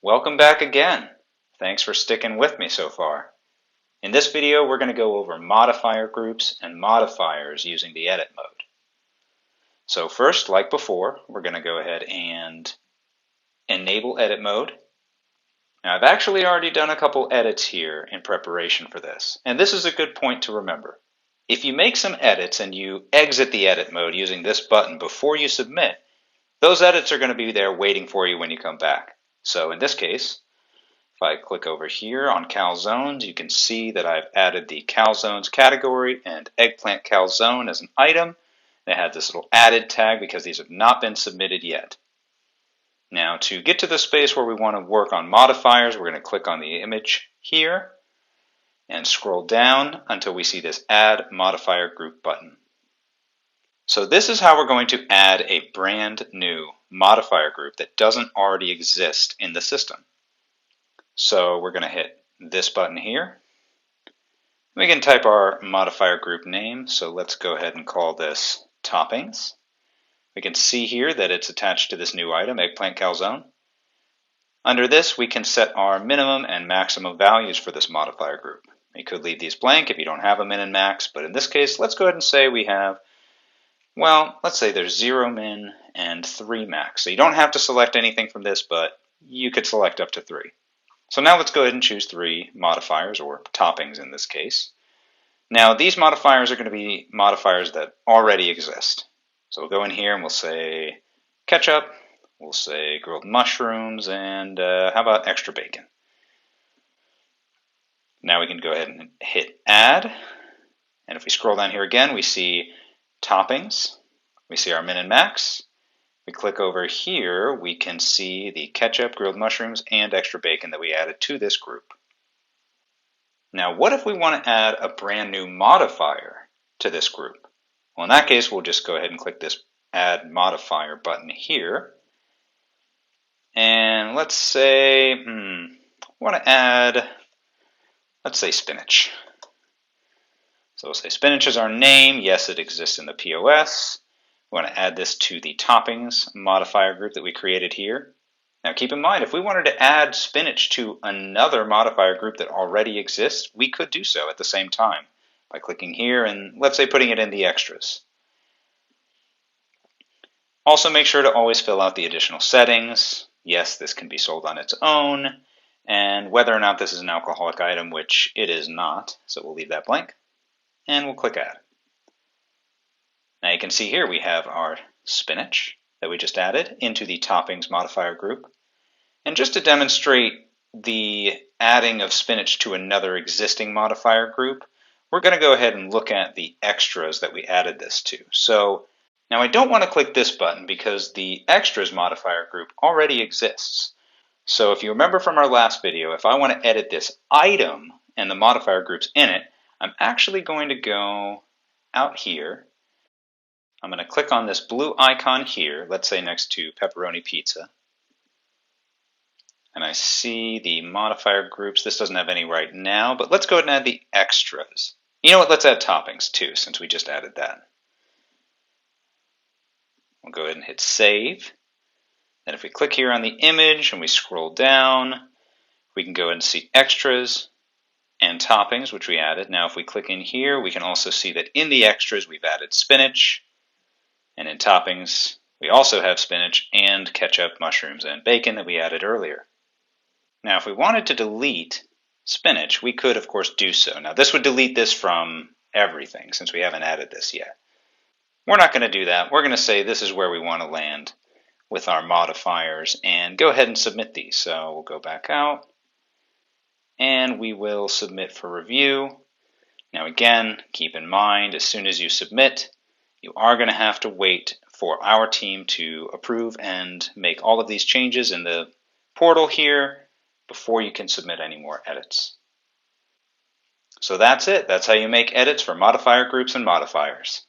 Welcome back again. Thanks for sticking with me so far. In this video, we're going to go over modifier groups and modifiers using the edit mode. So first, like before, we're going to go ahead and enable edit mode. Now, I've actually already done a couple edits here in preparation for this, and this is a good point to remember. If you make some edits and you exit the edit mode using this button before you submit, those edits are going to be there waiting for you when you come back. So in this case, if I click over here on calzones, you can see that I've added the calzones category and eggplant calzone as an item. They have this little added tag because these have not been submitted yet. Now to get to the space where we want to work on modifiers, we're going to click on the image here and scroll down until we see this Add Modifier Group button. So this is how we're going to add a brand new modifier group that doesn't already exist in the system. So we're going to hit this button here. We can type our modifier group name, so let's go ahead and call this toppings. We can see here that it's attached to this new item, eggplant calzone. Under this, we can set our minimum and maximum values for this modifier group. You could leave these blank if you don't have a min and max, but in this case, let's go ahead and say we have, well, let's say there's 0 min and 3 max. So you don't have to select anything from this, but you could select up to 3. So now let's go ahead and choose 3 modifiers, or toppings in this case. Now these modifiers are going to be modifiers that already exist. So we'll go in here and we'll say ketchup, we'll say grilled mushrooms, and how about extra bacon? Now we can go ahead and hit add. And if we scroll down here again, we see toppings, we see our min and max. We click over here, we can see the ketchup, grilled mushrooms, and extra bacon that we added to this group. Now, what if we want to add a brand new modifier to this group? Well, in that case, we'll just go ahead and click this Add Modifier button here. And let's say, we want to add, let's say spinach. So we'll say spinach is our name. Yes, it exists in the POS. We want to add this to the toppings modifier group that we created here. Now keep in mind, if we wanted to add spinach to another modifier group that already exists, we could do so at the same time by clicking here and let's say putting it in the extras. Also make sure to always fill out the additional settings. Yes, this can be sold on its own, and whether or not this is an alcoholic item, which it is not, so we'll leave that blank, and we'll click Add. Now you can see here we have our spinach that we just added into the toppings modifier group. And just to demonstrate the adding of spinach to another existing modifier group, we're going to go ahead and look at the extras that we added this to. So now I don't want to click this button because the extras modifier group already exists. So if you remember from our last video, if I want to edit this item and the modifier groups in it, I'm actually going to go out here. I'm going to click on this blue icon here, let's say next to pepperoni pizza. And I see the modifier groups. This doesn't have any right now, but let's go ahead and add the extras. You know what, let's add toppings too, since we just added that. We'll go ahead and hit save. Then if we click here on the image and we scroll down, we can go ahead and see extras and toppings, which we added. Now if we click in here, we can also see that in the extras we've added spinach. And in toppings, we also have spinach and ketchup, mushrooms, and bacon that we added earlier. Now, if we wanted to delete spinach, we could, of course, do so. Now, this would delete this from everything since we haven't added this yet. We're not going to do that. We're going to say this is where we want to land with our modifiers and go ahead and submit these. So we'll go back out and we will submit for review. Now, again, keep in mind, as soon as you submit, you are going to have to wait for our team to approve and make all of these changes in the portal here before you can submit any more edits. So that's it. That's how you make edits for modifier groups and modifiers.